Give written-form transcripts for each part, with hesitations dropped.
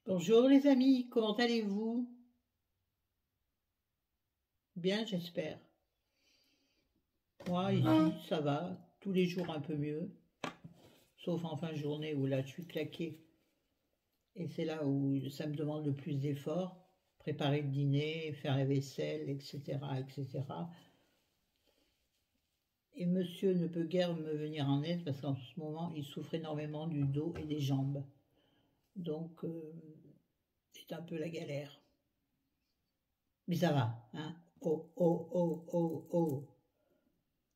Bonjour les amis, comment allez-vous? Bien, j'espère. Moi, ici, ça va, tous les jours un peu mieux, sauf en fin de journée où là, je suis claquée. Et c'est là où ça me demande le plus d'efforts, préparer le dîner, faire la vaisselle, etc., etc. Et monsieur ne peut guère me venir en aide parce qu'en ce moment, il souffre énormément du dos et des jambes. Donc, c'est un peu la galère. Mais ça va, hein. Oh, oh, oh, oh, oh.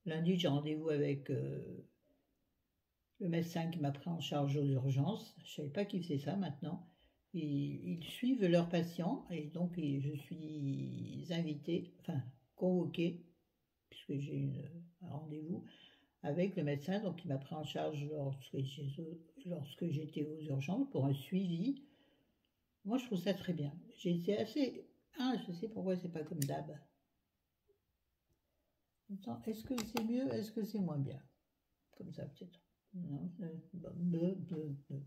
Lundi, j'ai rendez-vous avec le médecin qui m'a pris en charge aux urgences. Je ne savais pas qu'il faisait ça maintenant. Ils suivent leurs patients et donc je suis invitée, enfin convoquée, puisque j'ai un rendez-vous avec le médecin donc, qui m'a pris en charge lorsque j'étais aux urgences pour un suivi. Moi, je trouve ça très bien. J'ai été assez... Ah, je sais pourquoi c'est pas comme d'hab. Est-ce que c'est mieux? Est-ce que c'est moins bien? Comme ça, peut-être. Non,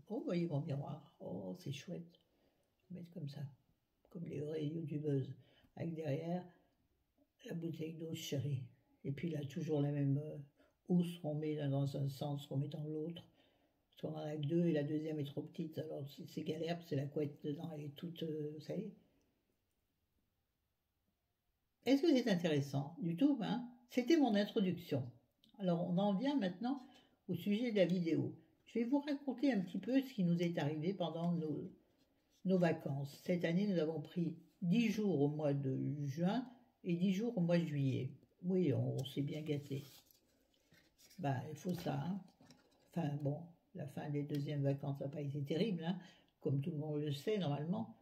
oh, voyez mon miroir. Oh, c'est chouette. Je vais mettre comme ça, comme les vrais youtubeuses. Avec derrière la bouteille d'eau chérie. Et puis là, toujours la même housse qu'on met dans un sens, qu'on met dans l'autre. Parce qu'on en a que deux et la deuxième est trop petite. Alors c'est galère, parce que la couette dedans, elle est toute, vous savez. Est-ce que c'est intéressant? Du tout, hein? C'était mon introduction. Alors on en vient maintenant au sujet de la vidéo. Je vais vous raconter un petit peu ce qui nous est arrivé pendant nos vacances. Cette année, nous avons pris 10 jours au mois de juin et 10 jours au mois de juillet. Oui, on s'est bien gâté. Bah, il faut ça, hein. Enfin, bon, la fin des deuxièmes vacances n'a pas été terrible, hein, comme tout le monde le sait normalement.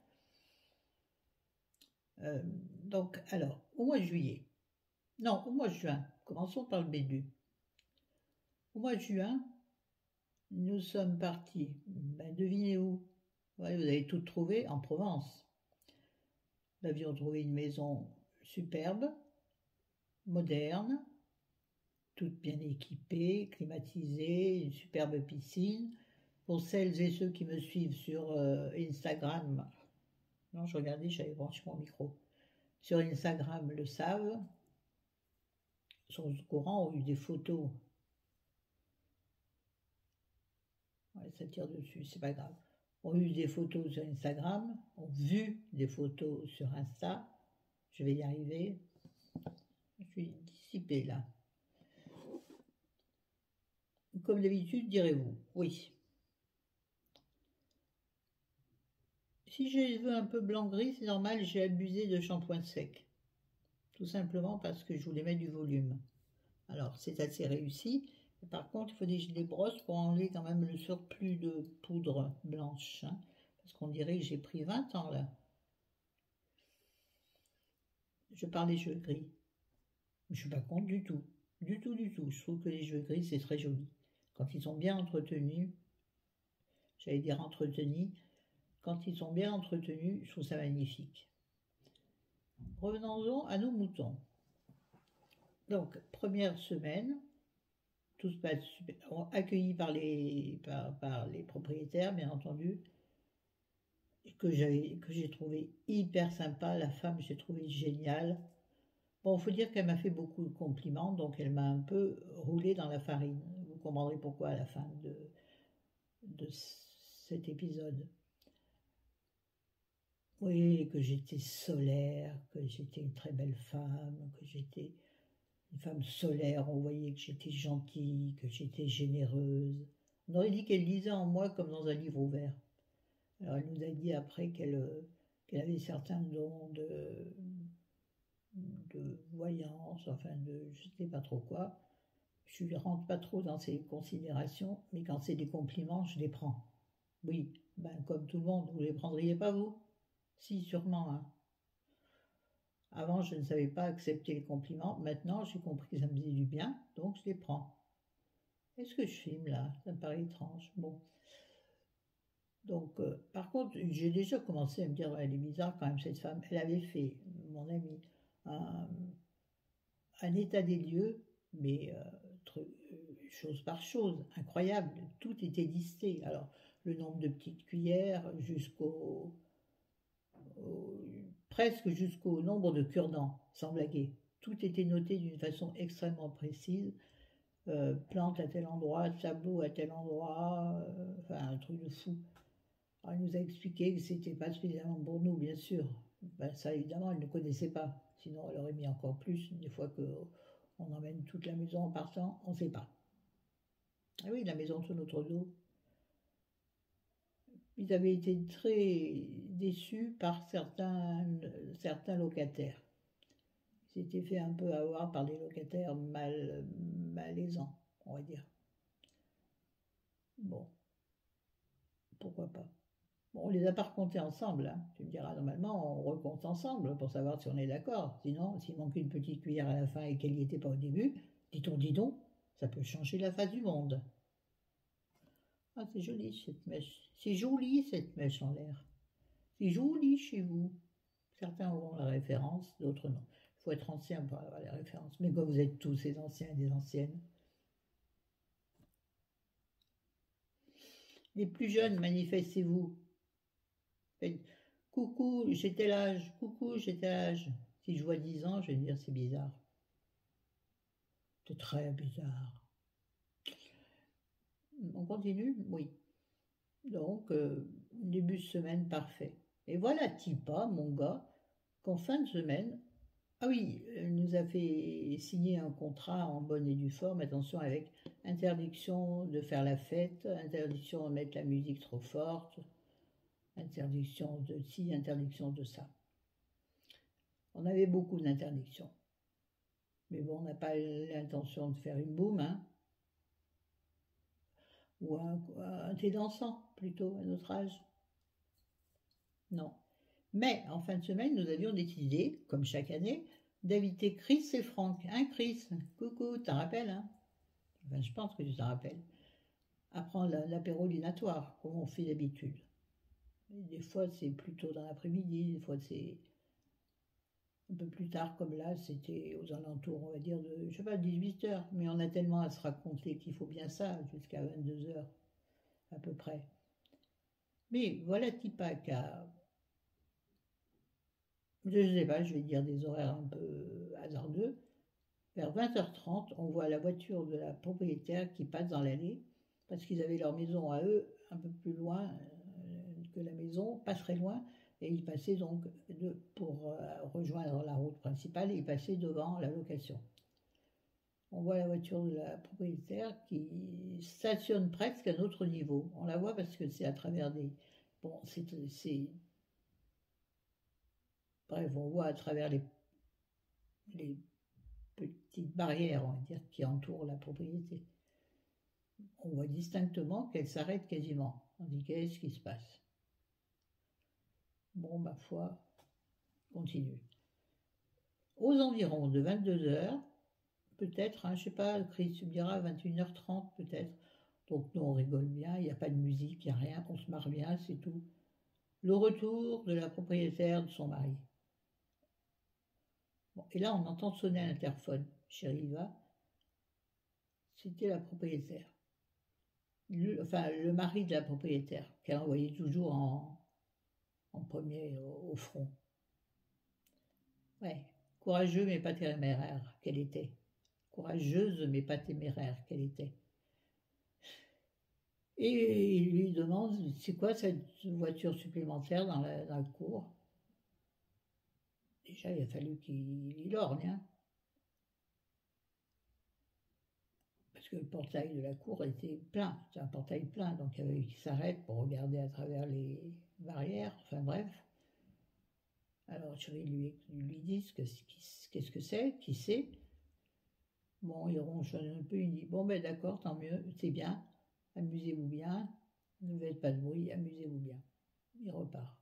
Donc, alors, au mois de juillet. Non, au mois de juin. Commençons par le début. Au mois de juin, nous sommes partis. Ben, devinez où? Ouais, vous avez tout trouvé en Provence. Nous avions trouvé une maison superbe, moderne, toute bien équipée, climatisée, une superbe piscine. Pour celles et ceux qui me suivent sur Instagram, non, je regardais, j'avais branché mon micro. Sur Instagram le savent, sont au courant, ont eu des photos. Ouais, ça tire dessus, c'est pas grave. Ont eu des photos sur Instagram, ont vu des photos sur Insta. Je vais y arriver. Je suis dissipée là. Comme d'habitude, direz-vous, oui. Si j'ai les cheveux un peu blanc-gris, c'est normal, j'ai abusé de shampoing sec. Tout simplement parce que je voulais mettre du volume. Alors, c'est assez réussi. Par contre, il faut que je les brosse pour enlever quand même le surplus de poudre blanche. Hein, parce qu'on dirait que j'ai pris 20 ans là. Je parle des cheveux gris. Je ne suis pas contre du tout. Du tout, du tout. Je trouve que les cheveux gris, c'est très joli. Quand ils sont bien entretenus, j'allais dire entretenus, quand ils sont bien entretenus, je trouve ça magnifique. Revenons-en à nos moutons. Donc, première semaine, tout se passe super, accueillis par les propriétaires, bien entendu, que j'ai trouvé hyper sympa. La femme, j'ai trouvé géniale. Bon, il faut dire qu'elle m'a fait beaucoup de compliments, donc elle m'a un peu roulé dans la farine. Vous comprendrez pourquoi à la fin de cet épisode. Oui, que j'étais solaire, que j'étais une très belle femme, que j'étais une femme solaire, on voyait que j'étais gentille, que j'étais généreuse. On aurait dit qu'elle lisait en moi comme dans un livre ouvert. Alors elle nous a dit après qu'elle avait certains dons de voyance, enfin de je ne sais pas trop quoi. Je ne rentre pas trop dans ces considérations, mais quand c'est des compliments, je les prends. Oui, ben comme tout le monde, vous ne les prendriez pas vous? Si, sûrement. Hein. Avant, je ne savais pas accepter les compliments. Maintenant, j'ai compris que ça me faisait du bien, donc je les prends. Est-ce que je filme là? Ça me paraît étrange. Bon. Donc, par contre, j'ai déjà commencé à me dire, elle est bizarre quand même cette femme. Elle avait fait, mon amie, un état des lieux, mais chose par chose, incroyable. Tout était listé. Alors, le nombre de petites cuillères, presque jusqu'au nombre de cure-dents, sans blaguer. Tout était noté d'une façon extrêmement précise. Plante à tel endroit, tableau à tel endroit, enfin un truc de fou. Alors, il nous a expliqué que c'était pas spécialement pour nous, bien sûr. Ben, ça, évidemment, elle ne connaissait pas. Sinon, elle aurait mis encore plus. Des fois qu'on emmène toute la maison en partant, on ne sait pas. Ah oui, la maison sur notre dos. Ils avaient été très déçus par certains locataires. Ils s'étaient fait un peu avoir par des locataires malaisants, on va dire. Bon, pourquoi pas. Bon, on les a pas recomptés ensemble, hein. Tu me diras, normalement, on recompte ensemble pour savoir si on est d'accord. Sinon, s'il manque une petite cuillère à la fin et qu'elle n'y était pas au début, dit-on, dis donc, ça peut changer la face du monde. Ah, c'est joli cette mèche. C'est joli cette mèche en l'air. C'est joli chez vous. Certains auront la référence, d'autres non. Il faut être ancien pour avoir les références. Mais comme vous êtes tous des anciens et des anciennes. Les plus jeunes, manifestez-vous. Faites coucou, j'ai tel âge. Coucou, j'ai tel âge. Si je vois 10 ans, je vais dire c'est bizarre. C'est très bizarre. On continue? Oui. Donc, début de semaine parfait. Et voilà Tipa, mon gars, qu'en fin de semaine, ah oui, elle nous a fait signer un contrat en bonne et due forme, attention, avec interdiction de faire la fête, interdiction de mettre la musique trop forte, interdiction de ci, interdiction de ça. On avait beaucoup d'interdictions. Mais bon, on n'a pas l'intention de faire une boum, hein, ou un thé dansant, plutôt, à notre âge. Non. Mais en fin de semaine, nous avions décidé, comme chaque année, d'inviter Chris et Franck. Hein, Chris? Coucou, t'en rappelles, hein? Enfin, je pense que tu t'en rappelles. À prendre l'apéro dînatoire, comme on fait d'habitude. Des fois, c'est plutôt dans l'après-midi, des fois, c'est un peu plus tard, comme là, c'était aux alentours, on va dire, de, je sais pas, 18h. Mais on a tellement à se raconter qu'il faut bien ça, jusqu'à 22h, à peu près. Mais voilà Tipac à... Je ne sais pas, je vais dire des horaires un peu hasardeux. Vers 20h30, on voit la voiture de la propriétaire qui passe dans l'allée, parce qu'ils avaient leur maison à eux, un peu plus loin que la maison, pas très loin, et ils passaient donc, pour rejoindre la route principale, ils passaient devant la location. On voit la voiture de la propriétaire qui stationne presque à notre niveau. On la voit parce que c'est à travers des... Bon, c'est... Bref, on voit à travers les petites barrières, on va dire, qui entourent la propriété. On voit distinctement qu'elle s'arrête quasiment. On dit qu'est-ce qui se passe? Bon, ma foi, continue. Aux environs de 22h, peut-être, hein, je sais pas, Chris, tu me diras 21h30 peut-être. Donc nous, on rigole bien, il n'y a pas de musique, il n'y a rien, on se marre bien, c'est tout. Le retour de la propriétaire de son mari. Bon, et là, on entend sonner à l'interphone. Chérie, va. C'était la propriétaire. Le mari de la propriétaire, qu'elle envoyait toujours en premier au front. Ouais, courageux mais pas téméraire qu'elle était. Courageuse mais pas téméraire qu'elle était. Et il lui demande, c'est quoi cette voiture supplémentaire dans la cour? Déjà, il a fallu qu'il lorgne, hein. Parce que le portail de la cour était plein, c'est un portail plein, donc il y avait qui s'arrête pour regarder à travers les barrières, enfin bref. Alors chérie lui dit qu'est-ce que c'est, qui c'est. Bon, il ronchonne un peu, il dit bon ben d'accord, tant mieux, c'est bien, amusez-vous bien, ne faites pas de bruit, amusez-vous bien. Il repart.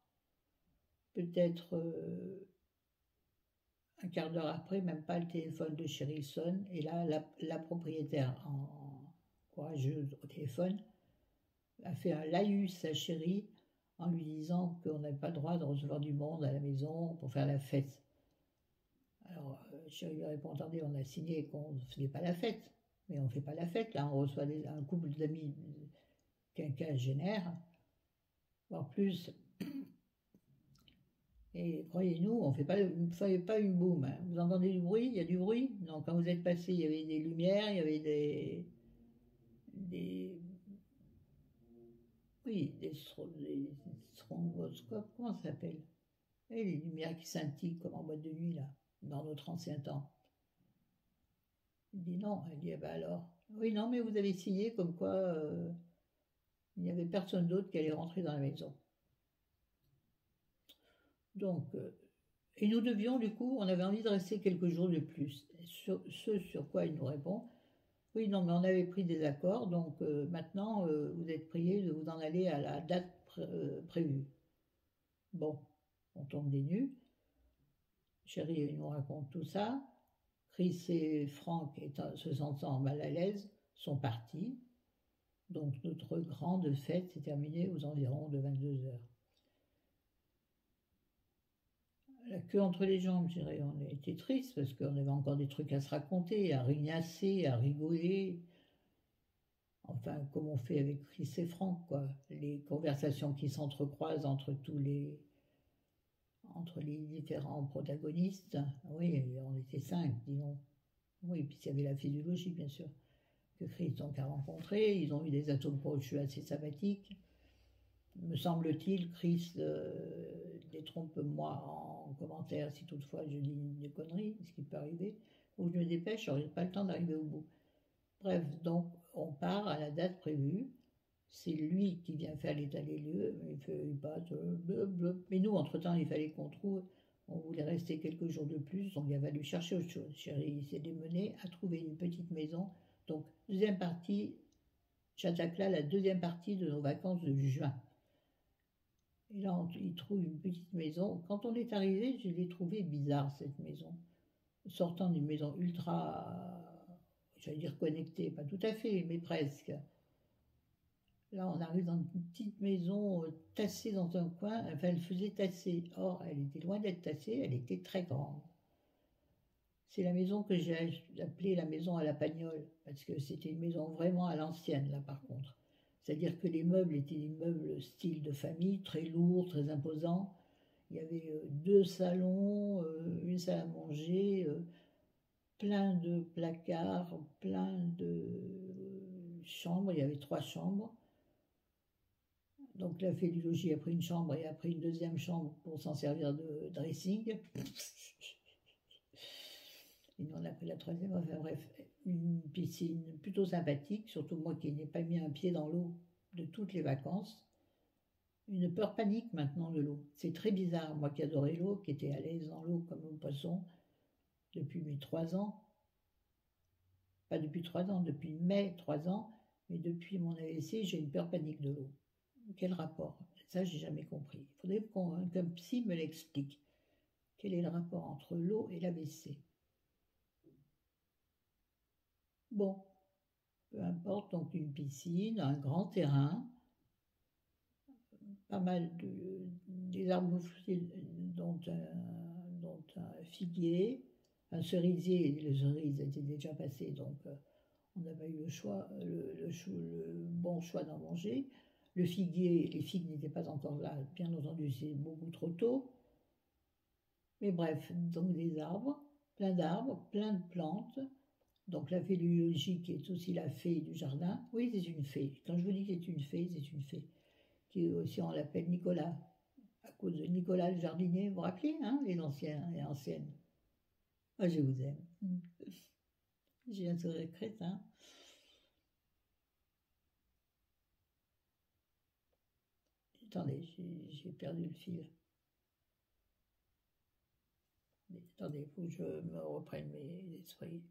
Peut-être un quart d'heure après, même pas, le téléphone de chérie sonne, et là la propriétaire courageuse au téléphone a fait un laïus à chérie en lui disant qu'on n'avait pas le droit de recevoir du monde à la maison pour faire la fête. Alors, chérie lui répond, attendez, on a signé qu'on ne faisait pas la fête, mais on ne fait pas la fête, là on reçoit un couple d'amis quinquagénaires, voire plus. Et croyez-nous, on fait pas une boum, hein. Vous entendez du bruit? Il y a du bruit? Non, quand vous êtes passé, il y avait des lumières, il y avait des oui, des stroboscopes, comment ça s'appelle? Et les lumières qui scintillent comme en boîte de nuit, là, dans notre ancien temps. Il dit non, elle dit, ah ben alors, oui, non, mais vous avez signé comme quoi il n'y avait personne d'autre qui allait rentrer dans la maison. Donc, et nous devions, du coup, on avait envie de rester quelques jours de plus. Ce sur quoi il nous répond, oui, non, mais on avait pris des accords, donc maintenant, vous êtes priés de vous en aller à la date prévue. Bon, on tombe des nues. Chérie nous raconte tout ça. Chris et Franck, se sentant mal à l'aise, sont partis. Donc notre grande fête s'est terminée aux environs de 22 heures. La queue entre les jambes, je dirais. On était tristes parce qu'on avait encore des trucs à se raconter, à rignasser, à rigoler. Enfin, comme on fait avec Chris et Franck, quoi. Les conversations qui s'entrecroisent entre les différents protagonistes. Oui, on était 5, disons. Oui, puis il y avait la physiologie, bien sûr, que Chris donc a rencontré. Ils ont eu des atomes crochus assez sympathiques. Me semble-t-il, Chris, détrompe-moi en commentaire si toutefois je dis des conneries, ce qui peut arriver, ou je me dépêche, j'aurai pas le temps d'arriver au bout. Bref, donc on part à la date prévue. C'est lui qui vient faire l'état des lieux, il passe, mais nous, entre-temps, il fallait qu'on trouve, on voulait rester quelques jours de plus, donc il a fallu chercher autre chose. Chérie, il s'est démené à trouver une petite maison. Donc, deuxième partie, j'attaque là la deuxième partie de nos vacances de juin. Et là, il trouve une petite maison. Quand on est arrivé, je l'ai trouvée bizarre, cette maison. Sortant d'une maison ultra, j'allais dire connectée, pas tout à fait, mais presque. Là, on arrive dans une petite maison tassée dans un coin. Enfin, elle faisait tasser. Or, elle était loin d'être tassée, elle était très grande. C'est la maison que j'ai appelée la maison à la Pagnole, parce que c'était une maison vraiment à l'ancienne, là, par contre. C'est-à-dire que les meubles étaient des meubles style de famille, très lourds, très imposants. Il y avait 2 salons, une salle à manger, plein de placards, plein de chambres. Il y avait 3 chambres. Donc la phéliologie a pris une chambre et a pris une deuxième chambre pour s'en servir de dressing. Et nous on a pris la troisième, enfin bref, une piscine plutôt sympathique, surtout moi qui n'ai pas mis un pied dans l'eau de toutes les vacances. Une peur panique maintenant de l'eau. C'est très bizarre, moi qui adorais l'eau, qui était à l'aise dans l'eau comme un poisson depuis mes 3 ans. Pas depuis 3 ans, depuis mai 3 ans, mais depuis mon AVC, j'ai une peur panique de l'eau. Quel rapport? Ça, j'ai jamais compris. Il faudrait qu'un psy me l'explique. Quel est le rapport entre l'eau et l'AVC? Bon, peu importe, donc une piscine, un grand terrain, pas mal des arbres fruitiers, dont un figuier, un cerisier. Les cerises étaient déjà passées, donc on n'a pas eu le choix, le bon choix d'en manger. Le figuier, les figues n'étaient pas encore là, bien entendu, c'est beaucoup trop tôt. Mais bref, donc des arbres, plein de plantes. Donc la phéliologie qui est aussi la fée du jardin. Oui, c'est une fée. Quand je vous dis que c'est une fée, c'est une fée. Qui est aussi, on l'appelle Nicolas, à cause de Nicolas le jardinier. Vous vous rappelez, hein, les anciens et anciennes? Ah, je vous aime. J'ai un sourire crétin. Attendez, j'ai perdu le fil. Attendez, il faut que je me reprenne mes esprits.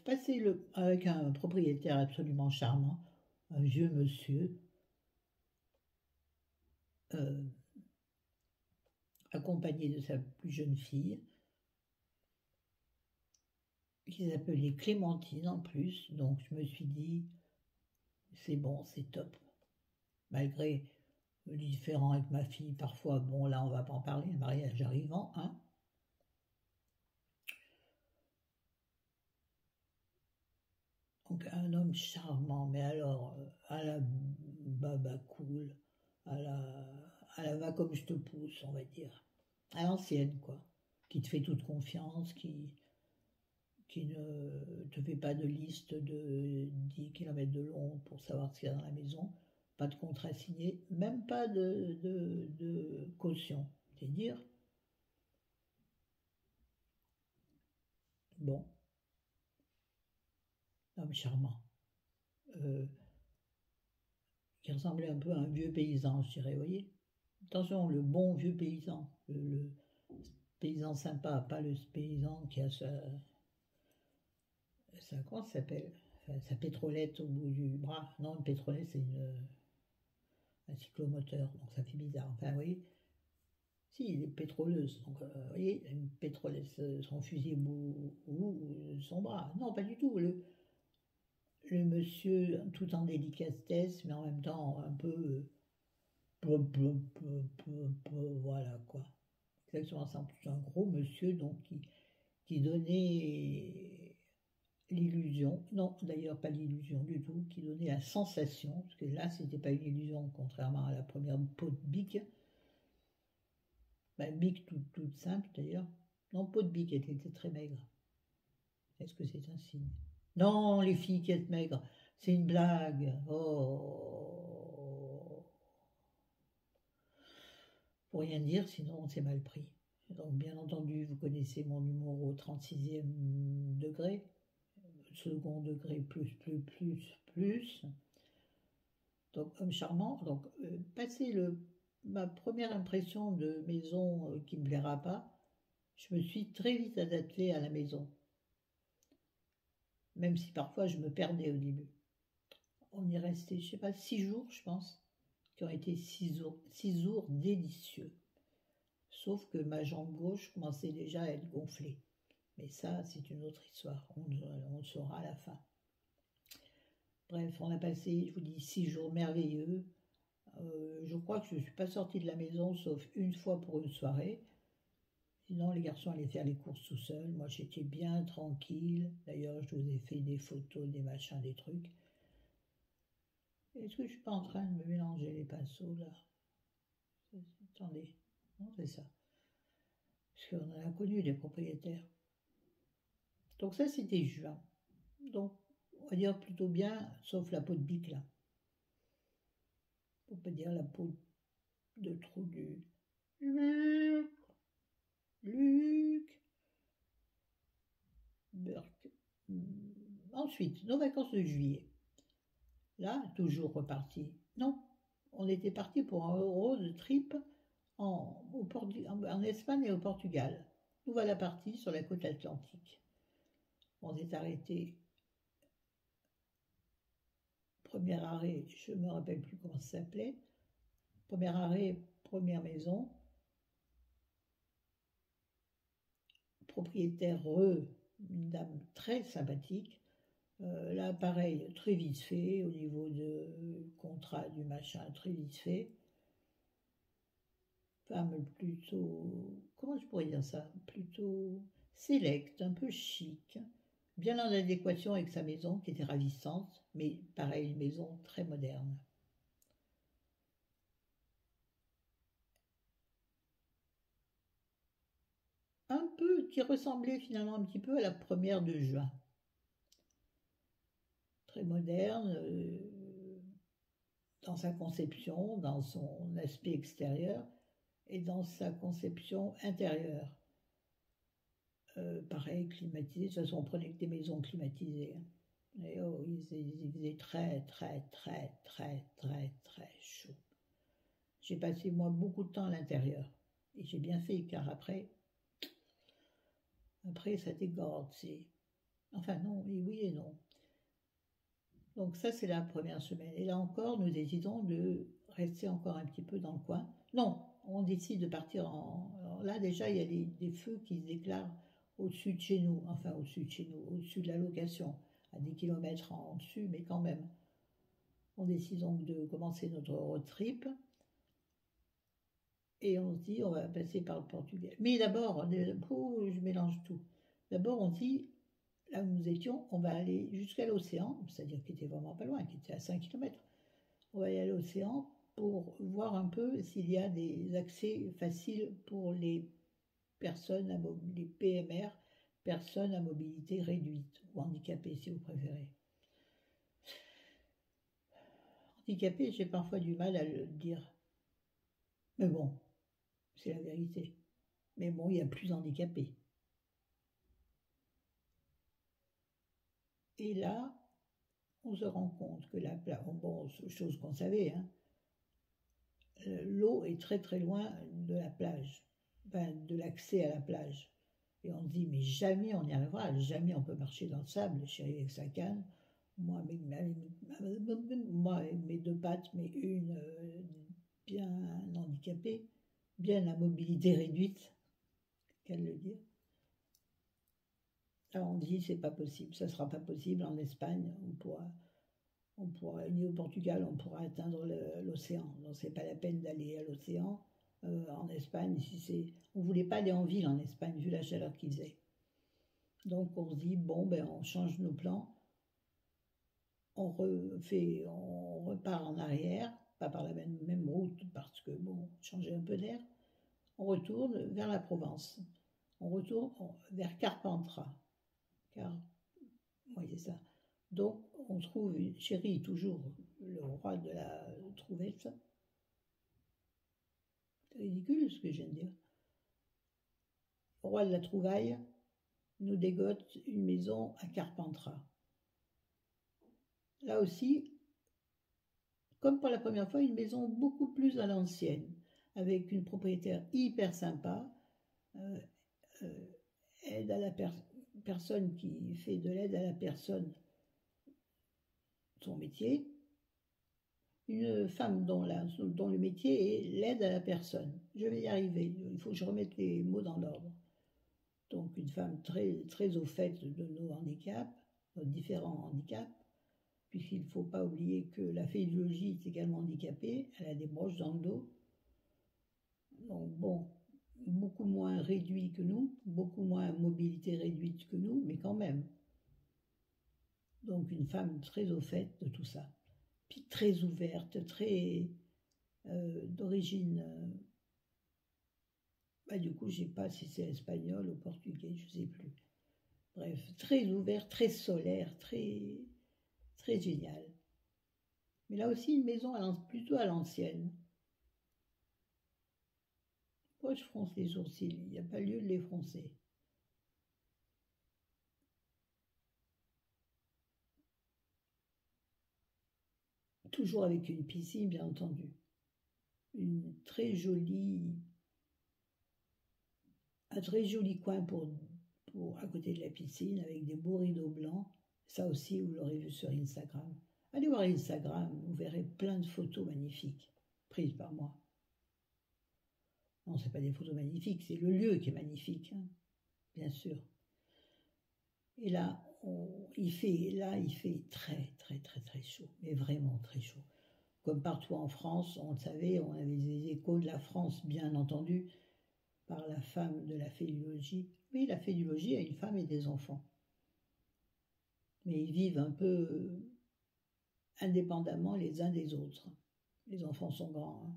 Passé avec un propriétaire absolument charmant, un vieux monsieur, accompagné de sa plus jeune fille, qui s'appelait Clémentine en plus. Donc je me suis dit, c'est bon, c'est top. Malgré le différend avec ma fille, parfois, bon là on va pas en parler, le mariage arrivant, hein. Donc un homme charmant, mais alors à la baba cool, à la va comme je te pousse, on va dire. À l'ancienne, quoi. Qui te fait toute confiance, qui ne te fait pas de liste de 10 km de long pour savoir ce qu'il y a dans la maison, pas de contrat signé, même pas de caution. C'est dire, bon, homme charmant. Qui ressemblait un peu à un vieux paysan, je dirais, vous voyez. Attention, le bon vieux paysan, le paysan sympa, pas le paysan qui a comment ça s'appelle, enfin, sa pétrolette au bout du bras. Non, une pétrolette, c'est un cyclomoteur, donc ça fait bizarre. Enfin, vous voyez, si, il est pétroleuse, donc vous voyez, une pétrolette, son fusil au bout de son bras. Non, pas du tout. Le monsieur, tout en délicatesse, mais en même temps un peu. Voilà quoi. Exactement ça. C'est un gros monsieur donc qui donnait l'illusion, non d'ailleurs pas l'illusion du tout, qui donnait la sensation, parce que là c'était pas une illusion contrairement à la première peau de bique, bique toute simple d'ailleurs. Non, peau de bique, elle était très maigre. Est-ce que c'est un signe? Non, les filles qui sont maigres, c'est une blague. Oh, faut rien dire, sinon on s'est mal pris. Donc bien entendu, vous connaissez mon humour au 36e degré, second degré plus. Donc homme charmant. Donc passé ma première impression de maison qui me plaira pas, je me suis très vite adaptée à la maison. Même si parfois je me perdais au début. On y restait, je sais pas, 6 jours, je pense, qui ont été 6 jours délicieux. Sauf que ma jambe gauche commençait déjà à être gonflée. Mais ça, c'est une autre histoire. On le saura à la fin. Bref, on a passé, je vous dis, 6 jours merveilleux. Je crois que je ne suis pas sortie de la maison sauf une fois pour une soirée. Sinon, les garçons allaient faire les courses tout seuls. Moi, j'étais bien tranquille. D'ailleurs, je vous ai fait des photos, des machins, des trucs. Est-ce que je ne suis pas en train de me mélanger les pinceaux, là? Attendez. Non, c'est ça. Parce qu'on en a connu des propriétaires. Donc ça, c'était juin. Donc, on va dire plutôt bien, sauf la peau de bique, là. On peut dire la peau de trou du... Luc, Burke. Ensuite, nos vacances de juillet. Là, toujours reparti. Non, on était parti pour un road trip en Espagne et au Portugal. Nous voilà partis sur la côte atlantique. On s'est arrêté. Premier arrêt, je ne me rappelle plus comment ça s'appelait. Premier arrêt, première maison. Propriétaire, une dame très sympathique. Là, pareil, très vite fait, au niveau de contrat du machin, très vite fait. Femme plutôt, comment je pourrais dire ça? Plutôt sélecte, un peu chic, bien en adéquation avec sa maison qui était ravissante, mais pareil, une maison très moderne. Un peu, qui ressemblait finalement un petit peu à la première de juin. Très moderne, dans sa conception, dans son aspect extérieur et dans sa conception intérieure. Pareil, climatisé, de toute façon on prenait que des maisons climatisées. Et oh, il faisait très chaud. J'ai passé moi beaucoup de temps à l'intérieur. Et j'ai bien fait, car après ça dégorde. Enfin non, oui et non. Donc ça, c'est la première semaine. Et là encore, nous décidons de rester encore un petit peu dans le coin. Non, on décide de partir Alors là, déjà, il y a des feux qui se déclarent au-dessus de chez nous. Enfin, au-dessus de chez nous, au-dessus de la location. À 10 km en dessus, mais quand même. On décide donc de commencer notre road trip. Et on se dit, on va passer par le Portugal. Mais d'abord, je mélange tout. D'abord, on dit, là où nous étions, on va aller jusqu'à l'océan, c'est-à-dire qu'il était vraiment pas loin, qu'il était à 5 kilomètres. On va aller à l'océan pour voir un peu s'il y a des accès faciles pour les personnes, les PMR, personnes à mobilité réduite, ou handicapées si vous préférez. Handicapé, j'ai parfois du mal à le dire. Mais bon, c'est la vérité. Mais bon, il y a plus handicapés. Et là, on se rend compte que la plage, bon, chose qu'on savait, hein, l'eau est très très loin de la plage, enfin, de l'accès à la plage. Et on se dit, mais jamais on y arrivera, jamais on peut marcher dans le sable. Chérie avec sa canne, moi avec mes 2 pattes, mais une bien handicapée, bien à mobilité réduite, qu'à le dire. Alors on dit, c'est pas possible, ça sera pas possible. En Espagne, on pourra, ni au Portugal, on pourra atteindre l'océan. Donc c'est pas la peine d'aller à l'océan. En Espagne, on voulait pas aller en ville en Espagne vu la chaleur qu'il faisait. Donc on se dit bon ben on change nos plans, on repart en arrière, pas par la même route parce que bon, changer un peu d'air. On retourne vers la Provence. On retourne vers Carpentras. Oui, c'est ça. Donc, on trouve Chéri, toujours le roi de la trouvette. C'est ridicule ce que je viens de dire. Le roi de la trouvaille nous dégote une maison à Carpentras. Là aussi, comme pour la première fois, une maison beaucoup plus à l'ancienne, avec une propriétaire hyper sympa, aide à la personne qui fait de l'aide à la personne, son métier, une femme dont le métier est l'aide à la personne. Je vais y arriver, il faut que je remette les mots dans l'ordre. Donc une femme très, très au fait de nos handicaps, nos différents handicaps, puisqu'il ne faut pas oublier que la phéliologie est également handicapée, elle a des broches dans le dos. Donc bon, beaucoup moins réduit que nous, beaucoup moins mobilité réduite que nous, mais quand même. Donc une femme très au fait de tout ça. Puis très ouverte, très d'origine... du coup, je ne sais pas si c'est espagnol ou portugais, je ne sais plus. Bref, très ouvert, très solaire, très, très génial. Mais là aussi, une maison plutôt à l'ancienne. Pourquoi je fronce les sourcils? Il n'y a pas lieu de les froncer. Toujours avec une piscine, bien entendu. Un très joli coin à côté de la piscine, avec des beaux rideaux blancs. Ça aussi, vous l'aurez vu sur Instagram. Allez voir Instagram, vous verrez plein de photos magnifiques, prises par moi. Non, ce n'est pas des photos magnifiques, c'est le lieu qui est magnifique, hein, bien sûr. Et là, il fait très, très, très, très chaud, mais vraiment très chaud. Comme partout en France, on le savait, on avait des échos de la France, bien entendu, par la femme de la phéliologie. Oui, la phéliologie a une femme et des enfants. Mais ils vivent un peu indépendamment les uns des autres. Les enfants sont grands, hein.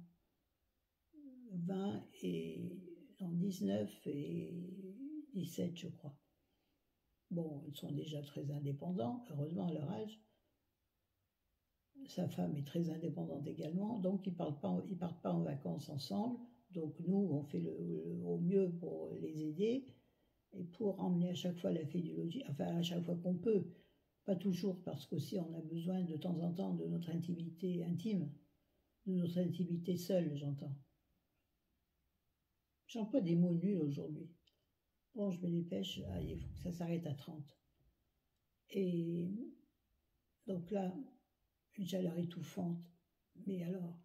19 et 17, je crois. Bon, ils sont déjà très indépendants, heureusement à leur âge. Sa femme est très indépendante également, donc ils partent pas en vacances ensemble. Donc nous, on fait au mieux pour les aider et pour emmener à chaque fois la phéliologie, enfin à chaque fois qu'on peut. Pas toujours, parce qu'aussi on a besoin de temps en temps de notre intimité intime, de notre intimité seule, j'entends. J'emploie des mots nuls aujourd'hui. Bon, je me dépêche, il faut que ça s'arrête à 30. Et donc là, une chaleur étouffante. Mais alors,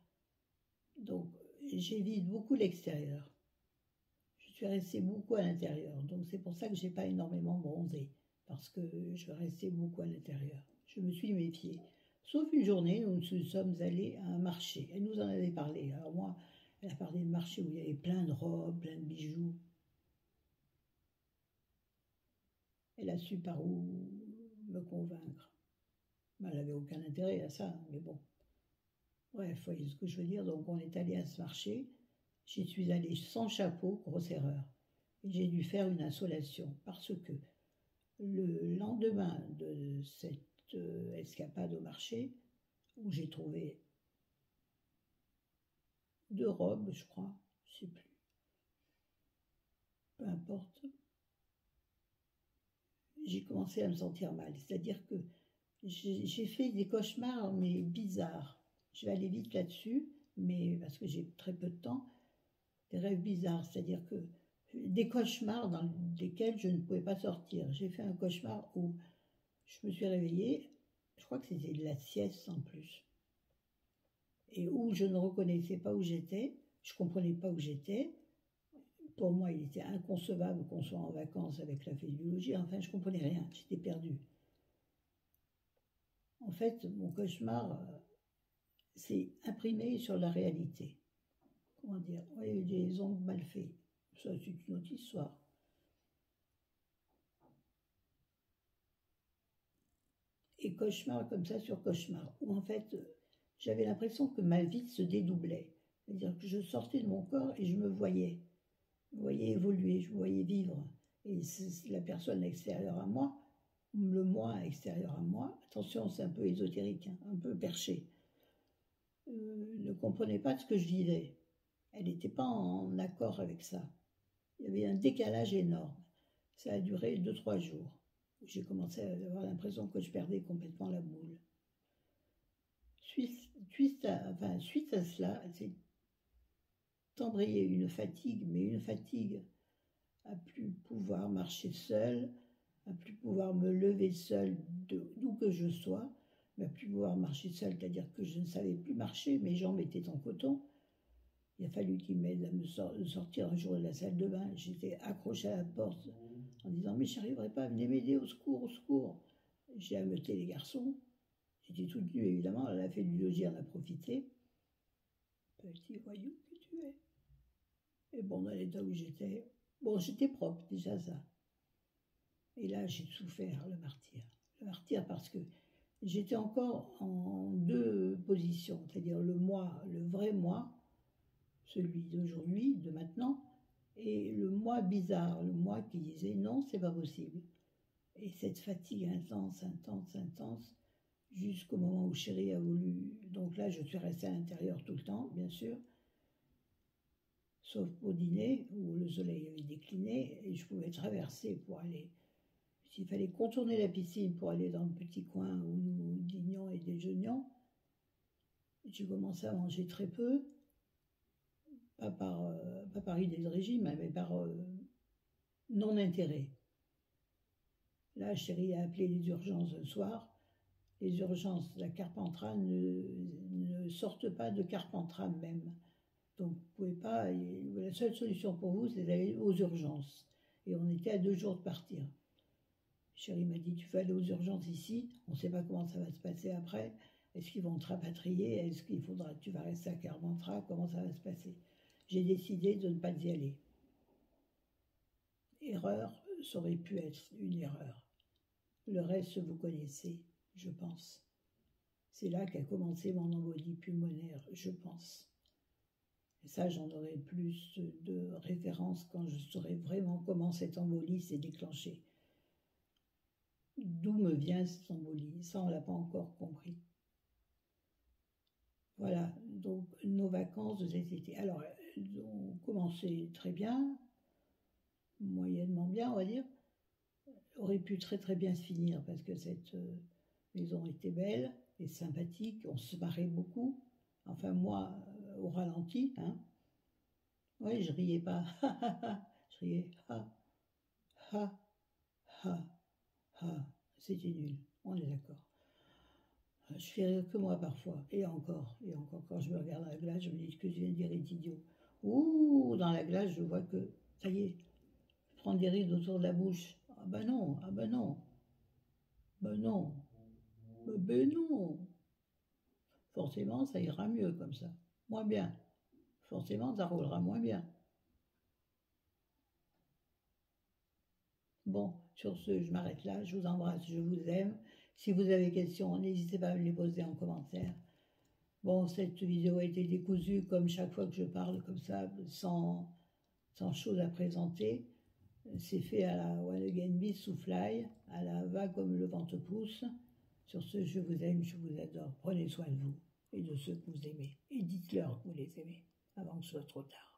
donc j'évite beaucoup l'extérieur. Je suis restée beaucoup à l'intérieur. Donc c'est pour ça que je n'ai pas énormément bronzé. Parce que je restais beaucoup à l'intérieur. Je me suis méfiée. Sauf une journée où nous sommes allés à un marché. Elle nous en avait parlé. Alors moi, elle a parlé de marché où il y avait plein de robes, plein de bijoux. Elle a su par où me convaincre. Elle n'avait aucun intérêt à ça, mais bon. Bref, vous voyez ce que je veux dire. Donc on est allé à ce marché. J'y suis allée sans chapeau, grosse erreur. Et j'ai dû faire une insolation parce que le lendemain de cette escapade au marché, où j'ai trouvé 2 robes, je crois, je ne sais plus, peu importe, j'ai commencé à me sentir mal. C'est-à-dire que j'ai fait des cauchemars, mais bizarres. Je vais aller vite là-dessus, mais parce que j'ai très peu de temps. Des rêves bizarres, c'est-à-dire que des cauchemars dans lesquels je ne pouvais pas sortir. J'ai fait un cauchemar où je me suis réveillée, je crois que c'était de la sieste en plus, et où je ne reconnaissais pas où j'étais, je ne comprenais pas où j'étais. Pour moi, il était inconcevable qu'on soit en vacances avec la physiologie. Enfin, je ne comprenais rien, j'étais perdue. En fait, mon cauchemar s'est imprimé sur la réalité. Comment dire? Oui, des ongles mal faits. Ça, c'est une autre histoire. Et cauchemar comme ça sur cauchemar, où en fait, j'avais l'impression que ma vie se dédoublait. C'est-à-dire que je sortais de mon corps et je me voyais évoluer, je me voyais vivre. Et la personne extérieure à moi, le moi extérieur à moi, attention, c'est un peu ésotérique, hein, un peu perché, ne comprenait pas ce que je vivais. Elle n'était pas en accord avec ça. Il y avait un décalage énorme. Ça a duré 2-3 jours. J'ai commencé à avoir l'impression que je perdais complètement la boule. Suite à cela, c'est embrayé une fatigue, mais une fatigue à plus pouvoir marcher seule, à plus pouvoir me lever seule d'où que je sois, mais à plus pouvoir marcher seule, c'est-à-dire que je ne savais plus marcher, mes jambes étaient en coton. Il a fallu qu'il m'aide à me sortir un jour de la salle de bain. J'étais accrochée à la porte en disant « Mais je n'arriverai pas, venez m'aider, au secours, au secours !» J'ai ameuté les garçons. J'étais toute nue, évidemment. Elle a fait du logis, en a profité. Petit voyou que tu es. Et bon, dans l'état où j'étais, bon, j'étais propre, déjà ça. Et là, j'ai souffert le martyre. Le martyre parce que j'étais encore en 2 positions, c'est-à-dire le moi, le vrai moi, celui d'aujourd'hui, de maintenant, et le moi bizarre, le moi qui disait non, c'est pas possible. Et cette fatigue intense, intense, intense, jusqu'au moment où chérie a voulu. Donc là, je suis restée à l'intérieur tout le temps, bien sûr, sauf pour dîner, où le soleil avait décliné, et je pouvais traverser pour aller. S'il fallait contourner la piscine pour aller dans le petit coin où nous dînions et déjeunions, j'ai commencé à manger très peu, pas par idée de régime, mais par non-intérêt. Là, chérie a appelé les urgences un soir. Les urgences, la Carpentras ne sortent pas de Carpentras même. Donc, vous pouvez pas. La seule solution pour vous, c'est d'aller aux urgences. Et on était à 2 jours de partir. Chérie m'a dit, tu vas aller aux urgences ici, on ne sait pas comment ça va se passer après. Est-ce qu'ils vont te rapatrier? Est-ce qu'il faudra, tu vas rester à Carpentras? Comment ça va se passer? J'ai décidé de ne pas y aller. Erreur, ça aurait pu être une erreur. Le reste, vous connaissez, je pense. C'est là qu'a commencé mon embolie pulmonaire, je pense. Et ça, j'en aurai plus de références quand je saurai vraiment comment cette embolie s'est déclenchée. D'où me vient cette embolie? Ça, on ne l'a pas encore compris. Voilà, donc nos vacances de cet été. Alors, elles ont commencé très bien, moyennement bien, on va dire. Aurait pu très très bien se finir parce que cette maison était belle et sympathique, on se marrait beaucoup. Enfin, moi, au ralenti, hein. Oui, je riais pas, je riais, ha, ha, ha, ha. C'était nul, on est d'accord. Je fais rire que moi parfois, et encore, quand je me regarde dans la glace, je me dis que je viens de dire est idiot. Ouh, dans la glace, je vois que, ça y est, je prends des rides autour de la bouche. Ah ben non, ah ben non, ben non, ben non. Forcément, ça ira mieux comme ça, moins bien. Forcément, ça roulera moins bien. Bon, Sur ce, je m'arrête là. Je vous embrasse, je vous aime. Si vous avez des questions, n'hésitez pas à me les poser en commentaire. Bon, cette vidéo a été décousue comme chaque fois que je parle comme ça, sans chose à présenter. C'est fait à la One Again Beat sous fly, à la va comme le vent te pousse. Sur ce, je vous aime, je vous adore. Prenez soin de vous et de ceux que vous aimez. Et dites-leur que vous les aimez avant que ce soit trop tard.